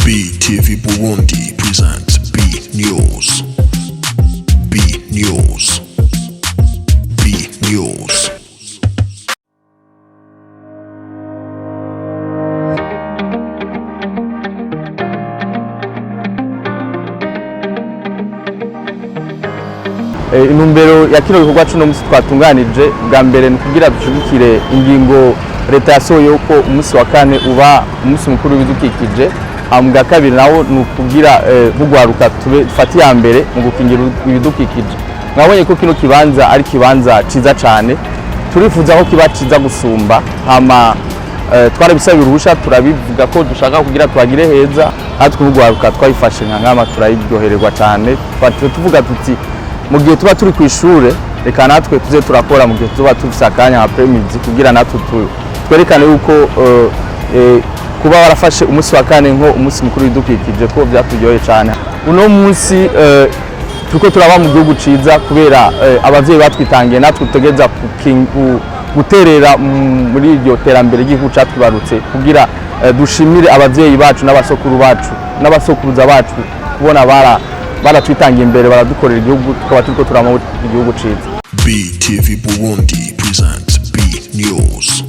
BTV Burundi presents B News. B News. B News. Inumbero ya kino gikorwa cuno musi twatunganije bwa mbere kugira dushigikire ingingo leta yasohoye uko umunsi wa kane uba umunsi mukuru w'ibidukikije. Ambwa kabiri nawo nukugira bugwaruka tufati ya mbere mu gukingira ibidukikije. Mwabonye ko kino kibanza ari kibanza ciza cyane, turifuza ko kiba ciza gusumba. Hama twarabisabira uruhusha, turabivuga ko dushaka kugira twagire heza, natwe bugwaruka twayifashe nkama turayiryohererwa cyane. Tuvuga tuti mu gihe tuba turi ku ishure reka natwe tuze turakora, mu gihe tuba tufise akanya après-midi kugira natwe twerekane yuko kuba warafashe umunsi wa kane nko umunsi mukuru w'ibidukikije ko byaturyoheye cyane. Uno munsi tuko turaba mu gihugu ciza kubera abavyeyi batwitangiye, natwe tugeza guterera muri iryo terambere ry'igihugu catwibarutse kugira dushimire abavyeyi bacu n'abasokuru bacu n'abasokuruza bacu kubona baratwitangiye imbere, baradukorera igihugu tukaba turiko turama igihugu ciza. BTV Burundi presents B News.